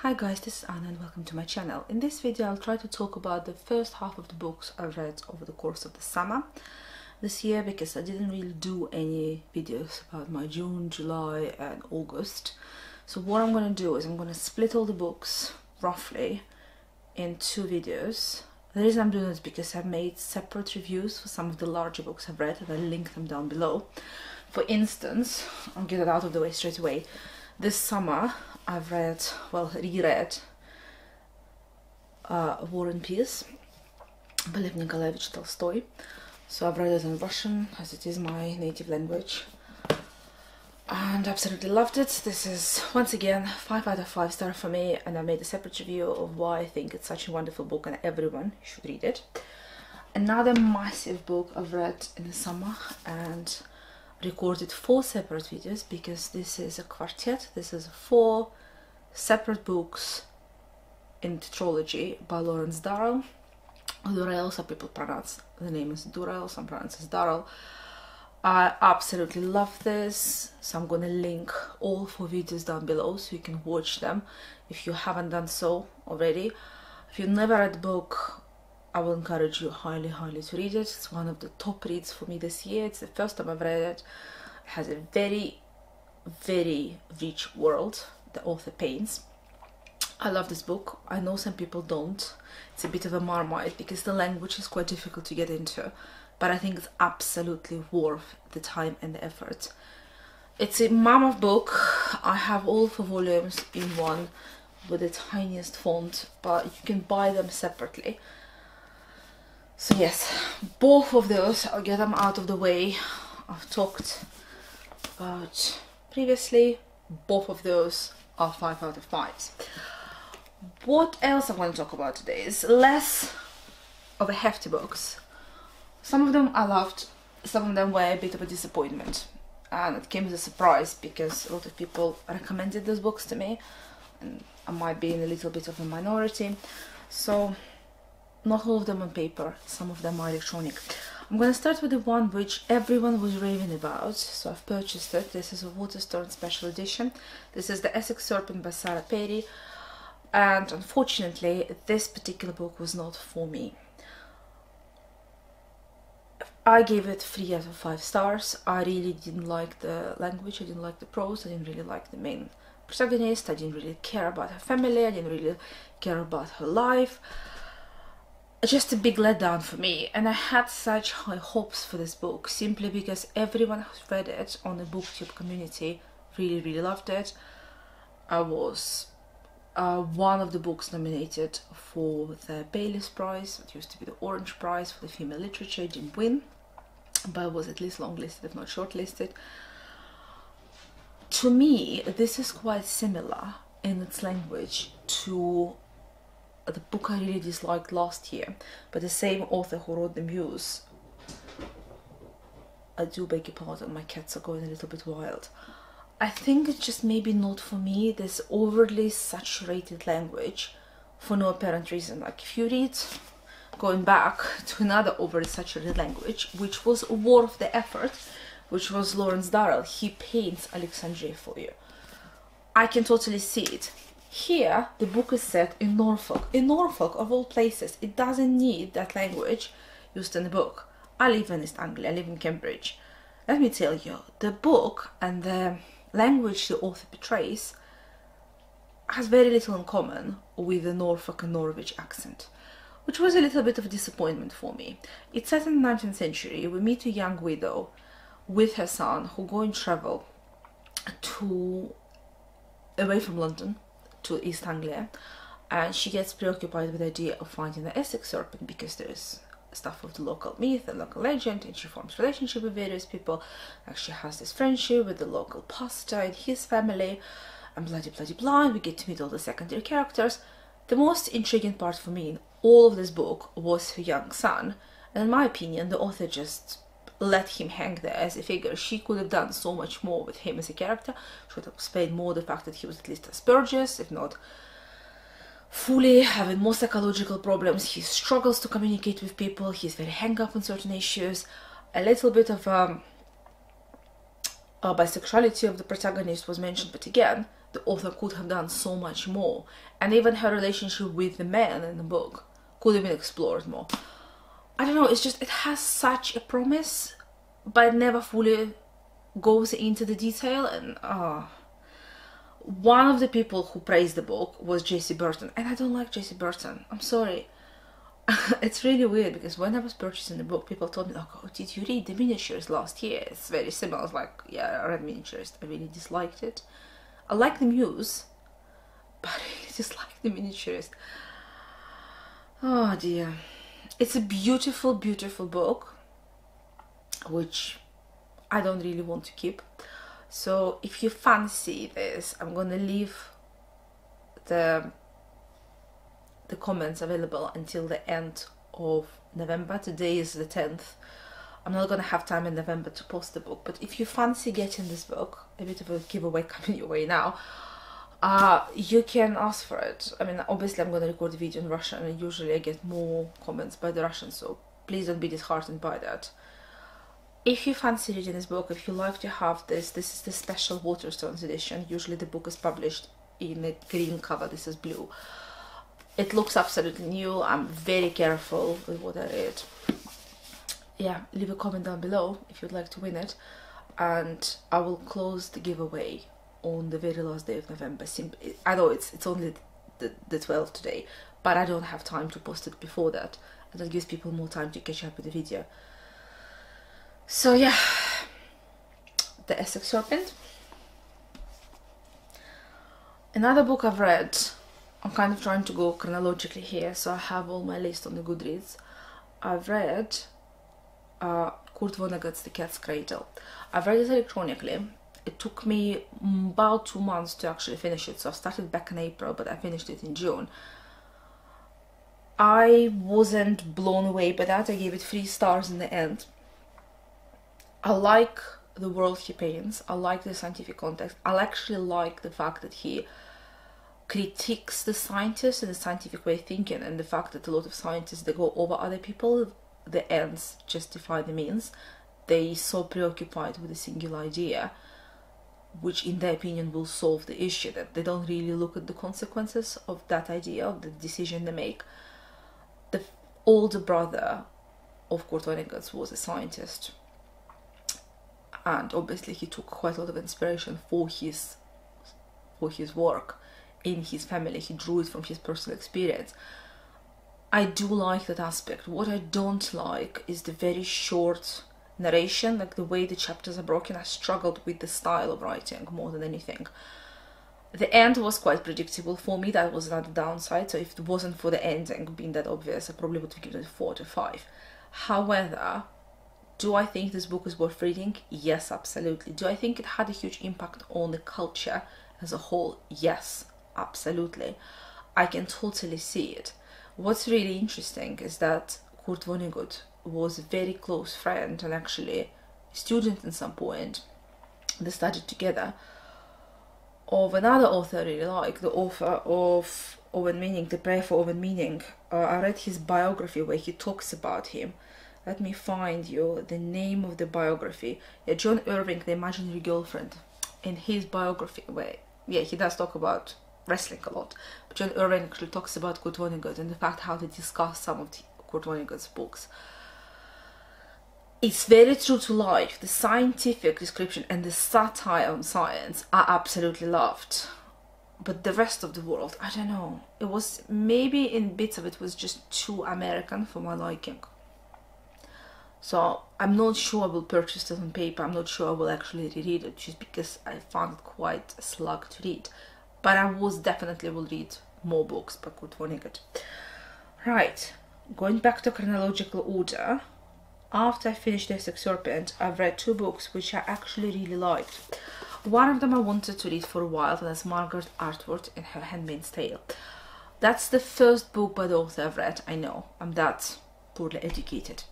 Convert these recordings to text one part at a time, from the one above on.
Hi guys, this is Anna and welcome to my channel. In this video I'll try to talk about the first half of the books I read over the course of the summer this year, because I didn't really do any videos about my June, July and August. So what I'm going to do is I'm going to split all the books roughly in two videos. The reason I'm doing this is because I've made separate reviews for some of the larger books I've read and I'll link them down below. For instance, I'll get it out of the way straight away. This summer I've reread War and Peace by Lev Nikolaevich Tolstoy. So I've read it in Russian, as it is my native language, and absolutely loved it. This is once again 5 out of 5 star for me, and I made a separate review of why I think it's such a wonderful book and everyone should read it. Another massive book I've read in the summer and recorded 4 separate videos, because this is a quartet. This is 4 separate books in tetralogy by Lawrence Durrell. Some people pronounce the name as Durrell, some pronounce as Durrell. I absolutely love this, so I'm going to link all 4 videos down below so you can watch them if you haven't done so already. If you've never read the book, I will encourage you highly to read it. It's one of the top reads for me this year. It's the first time I've read it. It has a very rich world the author paints. I love this book. I know some people don't. It's a bit of a marmite because the language is quite difficult to get into, but I think it's absolutely worth the time and the effort. It's a mammoth book. I have all 4 volumes in one with the tiniest font, but you can buy them separately. So yes, both of those, I'll get them out of the way. I've talked about previously. Both of those are 5 out of 5s. What else I want to talk about today is less of a hefty books. Some of them I loved, some of them were a bit of a disappointment, and it came as a surprise because a lot of people recommended those books to me and I might be in a little bit of a minority. So not all of them on paper, some of them are electronic. I'm going to start with the one which everyone was raving about, so I've purchased it. This is a Watterstones special edition. This is the Essex Serpent by Sarah Perry, and unfortunately this particular book was not for me. I gave it 3 out of 5 stars. I really didn't like the language, I didn't like the prose, I didn't really like the main protagonist, I didn't really care about her family, I didn't really care about her life. Just a big letdown for me, and I had such high hopes for this book simply because everyone who's read it on the booktube community really loved it. I was one of the books nominated for the Bailey's Prize. It used to be the Orange Prize for the female literature. It didn't win, but it was at least longlisted, if not shortlisted. To me, this is quite similar in its language to the book I really disliked last year, but the same author who wrote The Muse. I do beg your pardon, my cats are going a little bit wild. I think it's just maybe not for me, this overly saturated language for no apparent reason. Like if you read, going back to another overly saturated language, which was worth the effort, which was Lawrence Durrell. He paints Alexandria for you. I can totally see it. Here, the book is set in Norfolk. In Norfolk, of all places, it doesn't need that language used in the book. I live in East Anglia, I live in Cambridge. Let me tell you, the book and the language the author portrays has very little in common with the Norfolk and Norwich accent, which was a little bit of a disappointment for me. It's set in the 19th century. We meet a young widow with her son who go and travel away from London to East Anglia, and she gets preoccupied with the idea of finding the Essex Serpent because there is stuff of the local myth and local legend, and she forms relationship with various people. Like she has this friendship with the local pastor and his family, and blah. We get to meet all the secondary characters. The most intriguing part for me in all of this book was her young son, and in my opinion the author just let him hang there as a figure. She could have done so much more with him as a character. She would have explained more the fact that he was at least Asperger's, if not fully having more psychological problems. He struggles to communicate with people, he's very hang up on certain issues. A little bit of bisexuality of the protagonist was mentioned, but again, the author could have done so much more, and even her relationship with the man in the book could have been explored more. I don't know, it's just, it has such a promise, but it never fully goes into the detail. And one of the people who praised the book was J.C. Burton, and I don't like J.C. Burton, I'm sorry. It's really weird, because when I was purchasing the book, people told me, like, oh, did you read the miniatures last year? It's very similar. I was like, yeah, I read miniatures. I really disliked it. I like the muse, but I really dislike the miniatures. Oh dear. It's a beautiful, beautiful book, which I don't really want to keep. So if you fancy this, I'm gonna leave the comments available until the end of November. Today is the 10th. I'm not gonna have time in November to post the book, but if you fancy getting this book, a bit of a giveaway coming your way now, you can ask for it. I mean, obviously I'm gonna record the video in Russian, and usually I get more comments by the Russians, so please don't be disheartened by that. If you fancy reading this book, if you like to have this is the special Watterstones edition. Usually the book is published in a green cover, this is blue. It looks absolutely new. I'm very careful with what I read. Yeah, leave a comment down below if you'd like to win it, and I will close the giveaway on the very last day of November. I know it's only the 12th today, but I don't have time to post it before that, and that gives people more time to catch up with the video. So yeah, the Essex Serpent. Another book I've read, I'm kind of trying to go chronologically here, so I have all my list on the Goodreads. I've read Kurt Vonnegut's The Cat's Cradle. I've read it electronically. It took me about 2 months to actually finish it, so I started back in April, but I finished it in June. I wasn't blown away by that. I gave it 3 stars in the end. I like the world he paints. I like the scientific context. I actually like the fact that he critiques the scientists and the scientific way of thinking, and the fact that a lot of scientists, they go over other people. The ends justify the means. They're so preoccupied with a single idea, which in their opinion will solve the issue, that they don't really look at the consequences of that idea, of the decision they make. The older brother of Kurt Vonnegut was a scientist, and obviously he took quite a lot of inspiration for his work in his family. He drew it from his personal experience. I do like that aspect. What I don't like is the very short narration, like the way the chapters are broken. I struggled with the style of writing more than anything. The end was quite predictable for me. That was another downside. So if it wasn't for the ending being that obvious, I probably would have given it 4 to 5. However, do I think this book is worth reading? Yes, absolutely. Do I think it had a huge impact on the culture as a whole? Yes, absolutely. I can totally see it. What's really interesting is that Kurt Vonnegut was a very close friend, and actually a student at some point. They studied together, of another author I really like, the author of Owen Meaning, The Prayer for Owen Meaning. I read his biography where he talks about him. Let me find you the name of the biography. Yeah, John Irving, The Imaginary Girlfriend. In his biography, where, yeah, he does talk about wrestling a lot, but John Irving actually talks about Kurt Vonnegut and the fact how they discuss some of Kurt Vonnegut's books. It's very true to life. The scientific description and the satire on science I absolutely loved. But the rest of the world, I don't know. It was, maybe in bits of it was just too American for my liking. So I'm not sure I will purchase it on paper. I'm not sure I will actually reread it, just because I found it quite a slug to read. But I definitely will read more books by Kurt Vonnegut. Right, going back to chronological order. After I finished Essex Serpent, I've read 2 books which I actually really liked. One of them I wanted to read for a while, and that's Margaret Atwood and Her Handmaid's Tale. That's the first book by the author I've read. I know, I'm that poorly educated.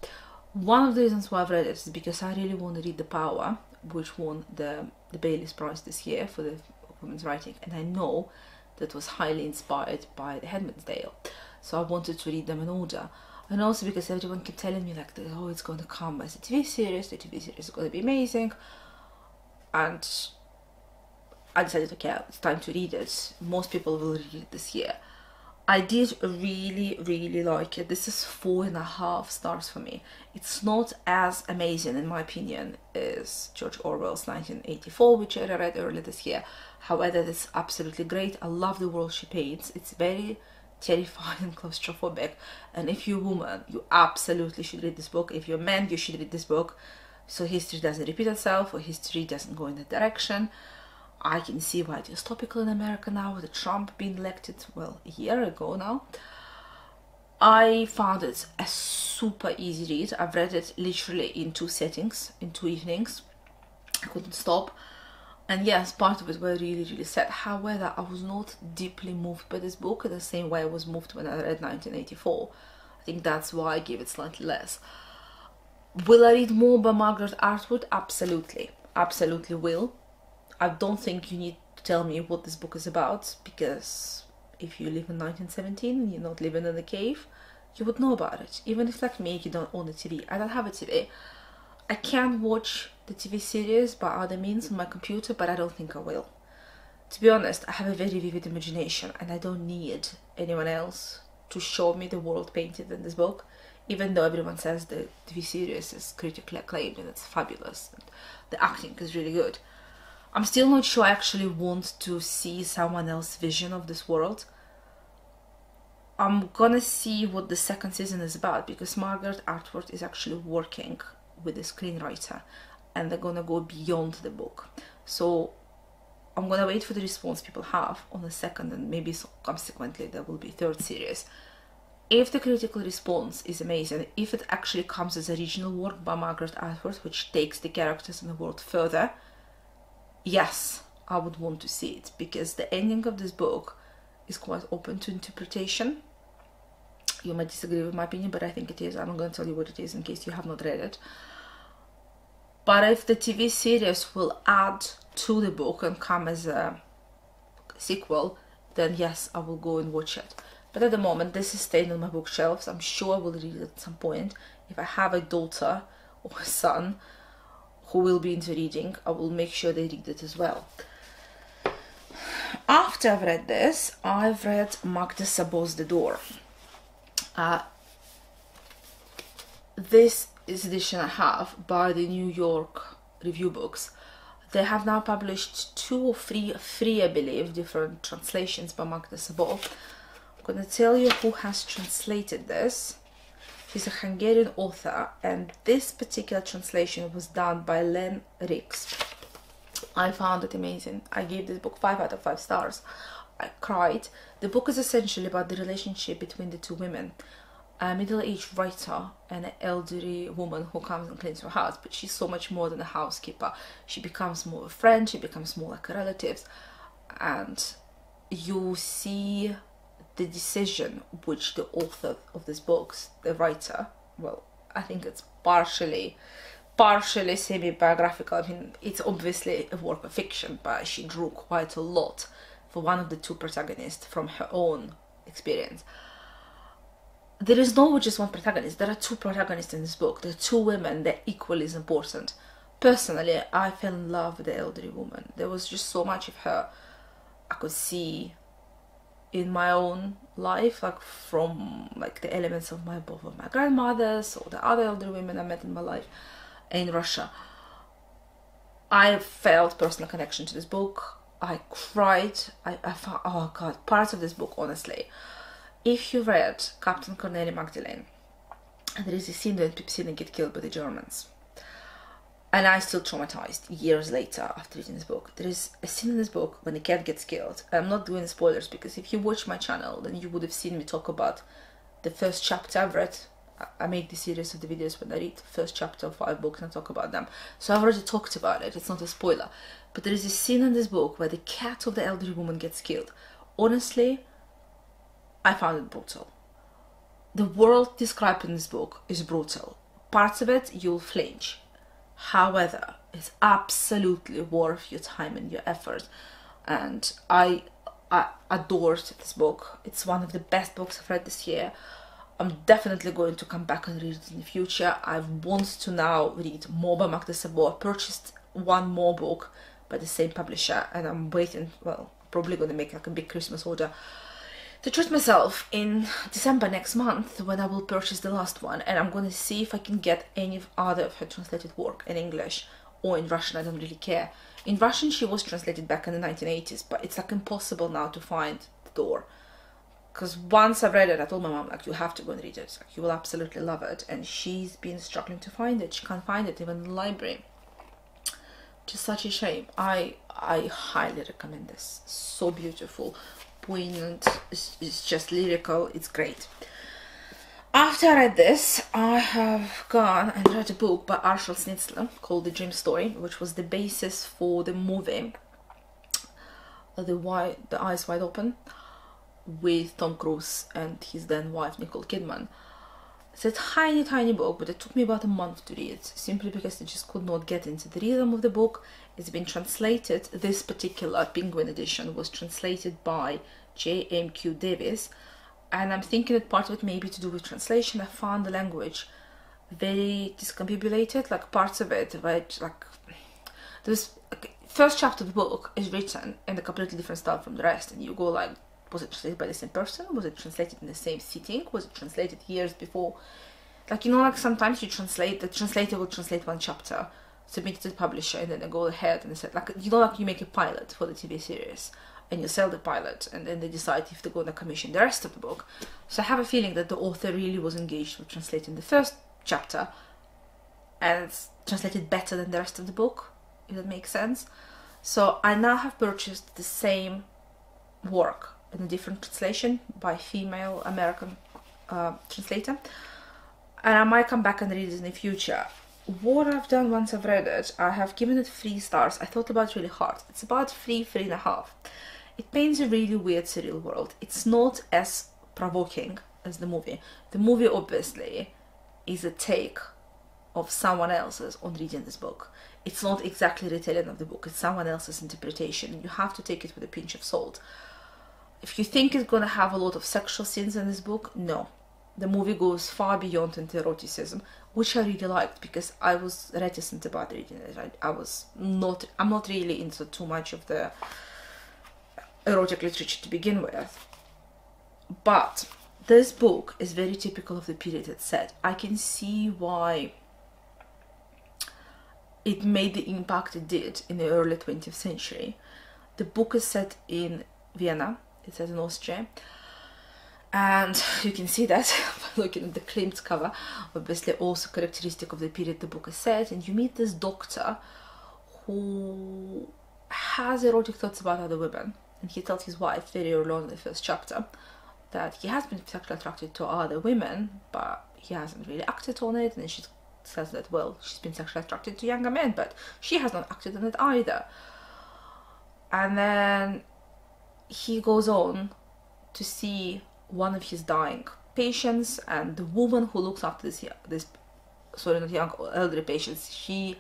One of the reasons why I've read it is because I really want to read The Power, which won the Bailey's Prize this year for the women's writing, and I know that was highly inspired by The Handmaid's Tale, so I wanted to read them in order. And also because everyone kept telling me, like, oh, it's going to come as a TV series, the TV series is going to be amazing, and I decided, okay, it's time to read it. Most people will read it this year. I did really like it. This is 4.5 stars for me. It's not as amazing, in my opinion, as George Orwell's 1984, which I read earlier this year. However, it's absolutely great. I love the world she paints. It's very terrifying and claustrophobic. And if you're a woman, you absolutely should read this book. If you're a man, you should read this book. So history doesn't repeat itself, or history doesn't go in that direction. I can see why it is topical in America now, with Trump being elected, well, a year ago now. I found it a super easy read. I've read it literally in 2 settings, in 2 evenings. I couldn't stop. And yes, part of it were really sad. However, I was not deeply moved by this book in the same way I was moved when I read 1984. I think that's why I gave it slightly less. Will I read more by Margaret Atwood? Absolutely. Absolutely will. I don't think you need to tell me what this book is about, because if you live in 1917 and you're not living in a cave, you would know about it. Even if, like me, you don't own a TV. I don't have a TV. I can watch the TV series by other means on my computer, but I don't think I will. To be honest, I have a very vivid imagination, and I don't need anyone else to show me the world painted in this book, even though everyone says the TV series is critically acclaimed and it's fabulous and the acting is really good. I'm still not sure I actually want to see someone else's vision of this world. I'm gonna see what the 2nd season is about, because Margaret Atwood is actually working with the screenwriter and they're gonna go beyond the book. So I'm gonna wait for the response people have on the 2nd, and maybe consequently there will be 3rd series. If the critical response is amazing, if it actually comes as a original work by Margaret Atwood, which takes the characters and the world further, yes, I would want to see it, because the ending of this book is quite open to interpretation. You might disagree with my opinion, but I think it is. I'm not going to tell you what it is in case you have not read it. But if the TV series will add to the book and come as a sequel, then yes, I will go and watch it. But at the moment, this is staying on my bookshelves. I'm sure I will read it at some point. If I have a daughter or a son who will be into reading, I will make sure they read it as well. After I've read this, I've read Magda Szabó's The Door. This is edition I have by the New York Review Books. They have now published 2 or 3, I believe, different translations by Magda Szabó. I'm going to tell you who has translated this. She's a Hungarian author, and this particular translation was done by Len Rix. I found it amazing. I gave this book 5 out of 5 stars. I cried. The book is essentially about the relationship between the 2 women. A middle-aged writer and an elderly woman who comes and cleans her house, but she's so much more than a housekeeper. She becomes more a friend, she becomes more like a relative, and you see the decision which the author of this book, the writer, well, I think it's partially semi-biographical. I mean, it's obviously a work of fiction, but she drew quite a lot for one of the 2 protagonists from her own experience. There is not just one protagonist, there are 2 protagonists in this book. There are 2 women, they're equally as important. Personally, I fell in love with the elderly woman. There was just so much of her I could see in my own life, like from like the elements of both of my grandmothers or the other elderly women I met in my life in Russia. I felt personal connection to this book. I cried. I found, oh god, parts of this book, honestly. If you read Captain Cornelia Magdalene, there is a scene when Pepsina get killed by the Germans. And I'm still traumatized years later after reading this book. There is a scene in this book when the cat gets killed. I'm not doing spoilers, because if you watch my channel, then you would have seen me talk about the first chapter I've read. I make this series of the videos when I read the first chapter of 5 books and I talk about them. So I've already talked about it, it's not a spoiler. But there is a scene in this book where the cat of the elderly woman gets killed. Honestly, I found it brutal. The world described in this book is brutal. Parts of it, you'll flinch. However, it's absolutely worth your time and your effort. And I adored this book. It's one of the best books I've read this year. I'm definitely going to come back and read it in the future. I want to now read more by Magda Szabó. I purchased 1 more book by the same publisher, and I'm waiting, well, probably going to make like a big Christmas order to treat myself in December next month, when I will purchase the last one, and I'm going to see if I can get any other of her translated work in English or in Russian. I don't really care. In Russian she was translated back in the 1980s, but it's like impossible now to find the door, because once I've read it, I told my mom, like, you have to go and read it, like, you will absolutely love it, and she's been struggling to find it. She can't find it even in the library, which is such a shame. I highly recommend this. So beautiful, poignant, it's just lyrical, it's great. After I read this, I have gone and read a book by Arshel Schnitzler called The Dream Story, which was the basis for the movie The Eyes Wide Open, with Tom Cruise and his then wife Nicole Kidman. It's a tiny book, but it took me about a month to read, simply because I just could not get into the rhythm of the book. It's been translated, this particular Penguin edition was translated by J.M.Q. Davis, and I'm thinking that part of it may be to do with translation. I found the language very discombobulated, like parts of it, right? Like, this first chapter of the book is written in a completely different style from the rest, and you go like, was it translated by the same person? Was it translated in the same sitting? Was it translated years before? Like, you know, like sometimes you translate, the translator will translate one chapter, submit it to the publisher, and then they go ahead and they say, like, you know, like you make a pilot for the TV series, and you sell the pilot, and then they decide if they're going to commission the rest of the book. So I have a feeling that the author really was engaged with translating the first chapter, and it's translated better than the rest of the book, if that makes sense. So I now have purchased the same work in a different translation by a female American translator, and I might come back and read it in the future. What I've done once I've read it, I have given it 3 stars. I thought about it really hard. It's about 3.5. It paints a really weird, surreal world. It's not as provoking as the movie. The movie obviously is a take of someone else's on reading this book. It's not exactly retelling of the book, it's someone else's interpretation. You have to take it with a pinch of salt. If you think it's going to have a lot of sexual scenes in this book, no. The movie goes far beyond into eroticism, which I really liked, because I was reticent about reading it. I'm not really into too much of the erotic literature to begin with. But this book is very typical of the period it's set. I can see why it made the impact it did in the early 20th century. The book is set in Vienna. It's set in Austria, and you can see that by looking at the Klimt cover, obviously also characteristic of the period the book is set. And you meet this doctor who has erotic thoughts about other women, and he tells his wife very early on in the first chapter that he has been sexually attracted to other women, but he hasn't really acted on it. And then she says that, well, she's been sexually attracted to younger men, but she has not acted on it either. And then he goes on to see one of his dying patients, and the woman who looks after elderly patients, she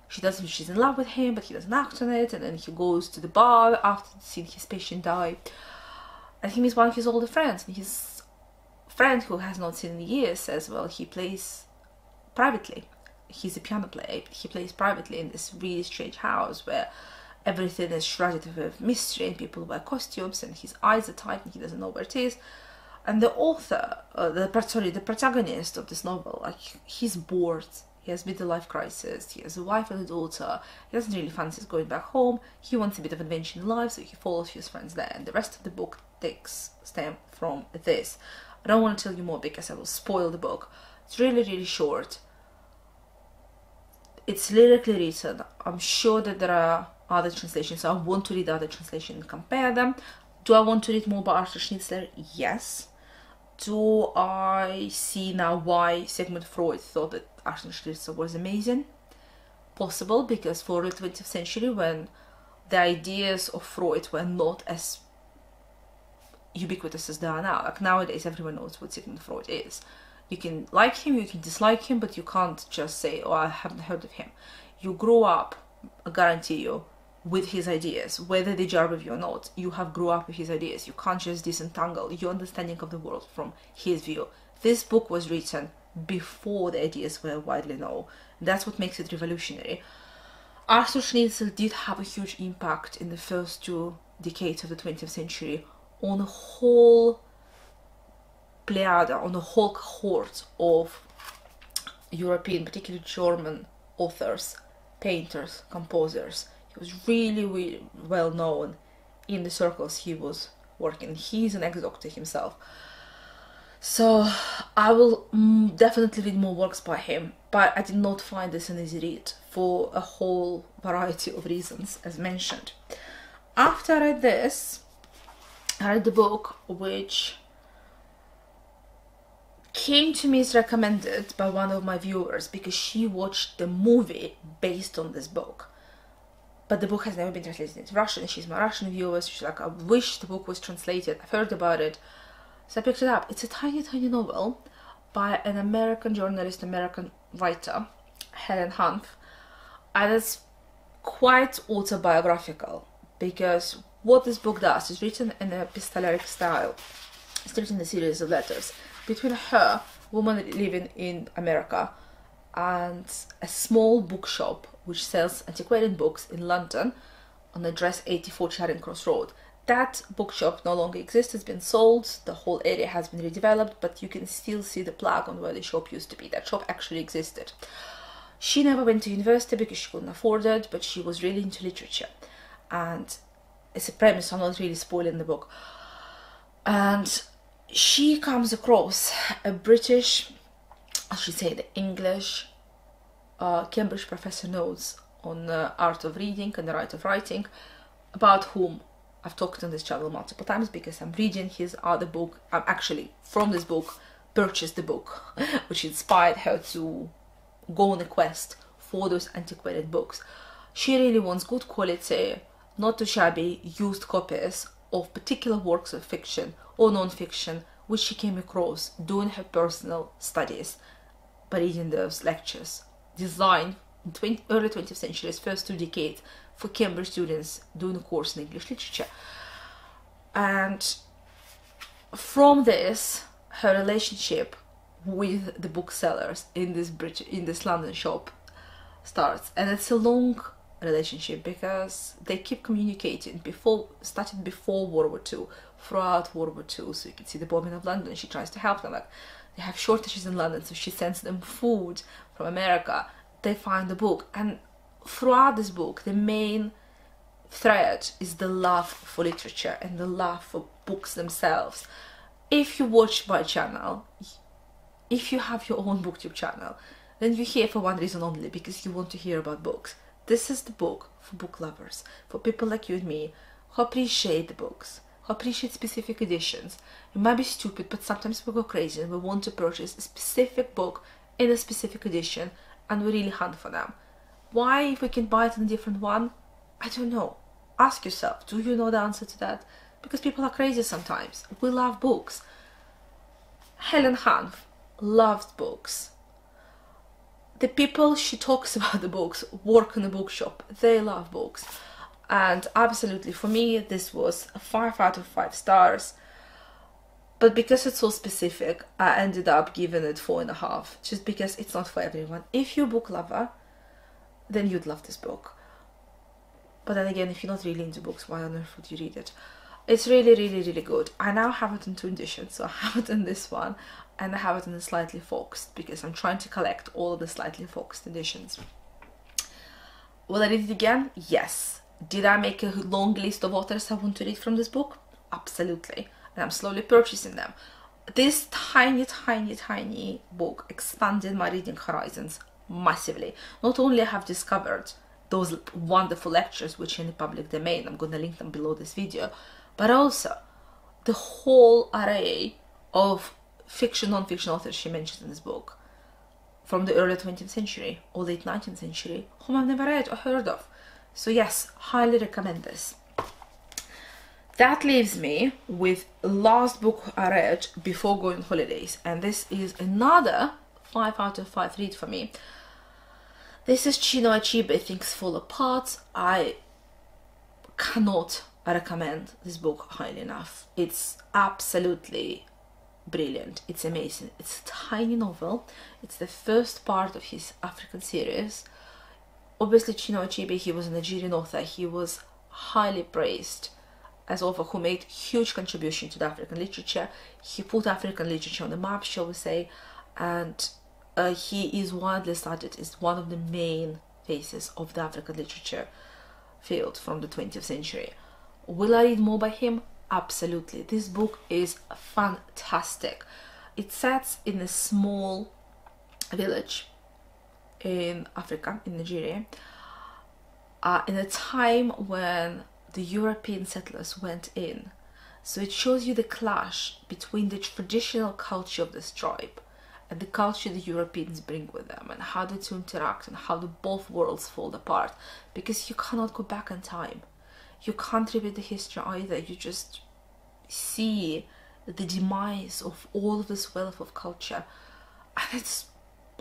tells him she's in love with him, but he doesn't act on it. And then he goes to the bar after seeing his patient die, and he meets one of his older friends, and his friend, who has not seen in years, says, well, he plays privately, he's a piano player, he plays privately in this really strange house where everything is shrouded with mystery, and people wear costumes, and his eyes are tight, and he doesn't know where it is. And the author, the protagonist of this novel, like, he's bored. He has midlife crisis. He has a wife and a daughter. He doesn't really fancy going back home. He wants a bit of adventure in life, so he follows his friends there. And the rest of the book takes stem from this. I don't want to tell you more because I will spoil the book. It's really short. It's lyrically written. I'm sure that there are other translations, so I want to read other translations and compare them. Do I want to read more about Arthur Schnitzler? Yes. Do I see now why Sigmund Freud thought that Arthur Schnitzler was amazing? Possible, because for the 20th century, when the ideas of Freud were not as ubiquitous as they are now. Like, nowadays everyone knows what Sigmund Freud is. You can like him, you can dislike him, but you can't just say, oh, I haven't heard of him. You grow up, I guarantee you, with his ideas, whether they jar with you or not. You have grew up with his ideas. You can't just disentangle your understanding of the world from his view. This book was written before the ideas were widely known. That's what makes it revolutionary. Arthur Schnitzel did have a huge impact in the first 2 decades of the 20th century on a whole plejada, on a whole cohort of European, particularly German authors, painters, composers. He was really, really well known in the circles he was working. He's an ex-doctor himself. So I will definitely read more works by him, but I did not find this an easy read for a whole variety of reasons, as mentioned. After I read this, I read the book which came to me as recommended by one of my viewers because she watched the movie based on this book. But the book has never been translated into Russian. She's my Russian viewer, so she's like, I wish the book was translated. I've heard about it. So I picked it up. It's a tiny, tiny novel by an American journalist, American writer, Helen Hunt. And it's quite autobiographical because what this book does is written in an epistolaric style. It's written in a series of letters between her, woman living in America, and a small bookshop which sells antiquated books in London on address 84 Charing Cross Road. That bookshop no longer exists, it's been sold, the whole area has been redeveloped, but you can still see the plug on where the shop used to be. That shop actually existed. She never went to university because she couldn't afford it, but she was really into literature. And it's a premise, I'm not really spoiling the book. And she comes across a British, I should say the English, Cambridge professor notes on the art of reading and the art of writing, about whom I've talked on this channel multiple times because I'm reading his other book. I'm actually, from this book, purchased the book, which inspired her to go on a quest for those antiquated books. She really wants good quality, not too shabby, used copies of particular works of fiction or non-fiction which she came across doing her personal studies by reading those lectures designed in early 20th century's first 2 decades for Cambridge students doing a course in English literature. And from this, her relationship with the booksellers in this London shop starts, and it's a long relationship because they keep communicating started before World War II, throughout World War II. So you can see the bombing of London. She tries to help them, like they have shortages in London, so she sends them food from America. They find the book, and throughout this book the main thread is the love for literature and the love for books themselves. If you watch my channel, if you have your own booktube channel, then you're here for one reason only, because you want to hear about books. This is the book for book lovers, for people like you and me who appreciate the books, who appreciate specific editions. It might be stupid, but sometimes we go crazy and we want to purchase a specific book in a specific edition, and we really hunt for them. Why, if we can buy it in a different one? I don't know. Ask yourself, do you know the answer to that? Because people are crazy sometimes. We love books. Helen Hunt loved books. The people she talks about the books work in a bookshop. They love books. And absolutely, for me, this was a 5 out of 5 stars. But because it's so specific, I ended up giving it 4.5, just because it's not for everyone. If you're a book lover, then you'd love this book. But then again, if you're not really into books, why on earth would you read it? It's really, really, really good. I now have it in 2 editions, so I have it in this one, and I have it in the slightly foxed, because I'm trying to collect all of the slightly foxed editions. Will I read it again? Yes. Did I make a long list of authors I want to read from this book? Absolutely. And I'm slowly purchasing them. This tiny, tiny, tiny book expanded my reading horizons massively. Not only have I discovered those wonderful lectures which are in the public domain, I'm going to link them below this video, but also the whole array of fiction, non-fiction authors she mentions in this book from the early 20th century or late 19th century, whom I've never read or heard of. So yes, highly recommend this. That leaves me with last book I read before going on holidays, and this is another 5 out of 5 read for me. This is Chinua Achebe, Things Fall Apart. I cannot recommend this book highly enough. It's absolutely brilliant. It's amazing. It's a tiny novel. It's the first part of his African series. Obviously, Chinua Achebe, he was a Nigerian author. He was highly praised as author who made huge contribution to the African literature. He put African literature on the map, shall we say, and he is widely studied as one of the main faces of the African literature field from the 20th century. Will I read more by him? Absolutely. This book is fantastic. It sets in a small village in Africa, in Nigeria, in a time when the European settlers went in. So it shows you the clash between the traditional culture of this tribe and the culture the Europeans bring with them, and how the two interact and how the both worlds fall apart, because you cannot go back in time. You can't repeat the history either. You just see the demise of all of this wealth of culture, and it's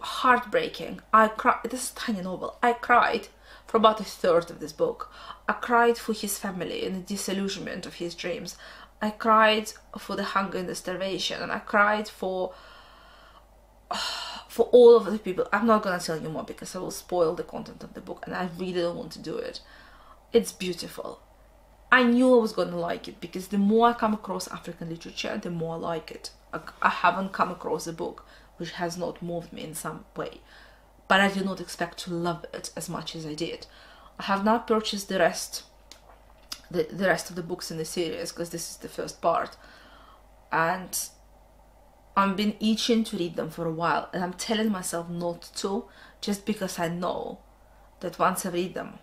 heartbreaking. I cried. This is a tiny novel. I cried for about a third of this book. I cried for his family and the disillusionment of his dreams. I cried for the hunger and the starvation, and I cried for all of the people. I'm not gonna tell you more because I will spoil the content of the book, and I really don't want to do it. It's beautiful. I knew I was gonna like it because the more I come across African literature, the more I like it. I haven't come across a book which has not moved me in some way, but I did not expect to love it as much as I did. I have now purchased the rest of the books in the series, because this is the first part, and I've been itching to read them for a while, and I'm telling myself not to, just because I know that once I read them,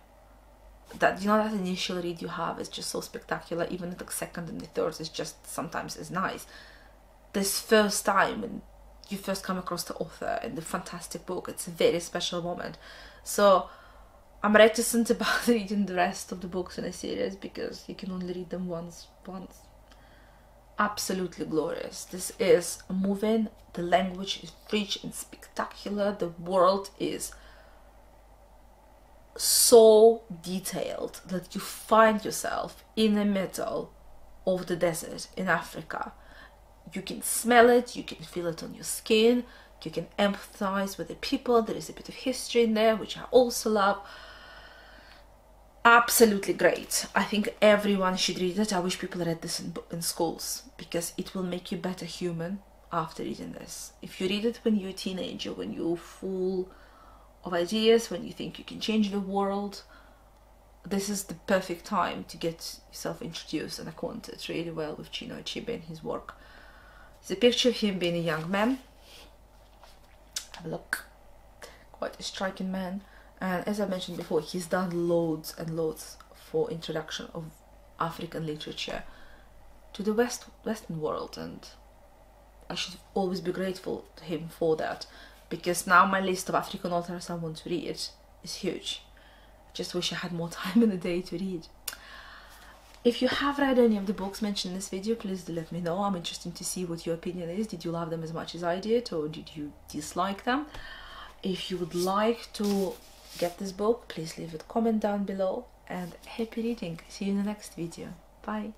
that, you know, that initial read you have is just so spectacular. Even the second and the third is just sometimes as nice. This first time when you first come across the author and the fantastic book, it's a very special moment. So I'm reticent about reading the rest of the books in a series because you can only read them once. Absolutely glorious. This is moving. The language is rich and spectacular. The world is so detailed that you find yourself in the middle of the desert in Africa. You can smell it, you can feel it on your skin, you can empathize with the people. There is a bit of history in there, which I also love. Absolutely great. I think everyone should read it. I wish people read this in schools, because it will make you a better human after reading this. If you read it when you're a teenager, when you're full of ideas, when you think you can change the world, this is the perfect time to get yourself introduced and acquainted really well with Chinua Achebe and his work. It's a picture of him being a young man. Have a look. Quite a striking man. And as I mentioned before, he's done loads and loads for introduction of African literature to the Western world, and I should always be grateful to him for that, because now my list of African authors I want to read is huge. I just wish I had more time in the day to read. If you have read any of the books mentioned in this video, please do let me know. I'm interested to see what your opinion is. Did you love them as much as I did, or did you dislike them? If you would like to get this book, please leave a comment down below, and happy reading. See you in the next video. Bye.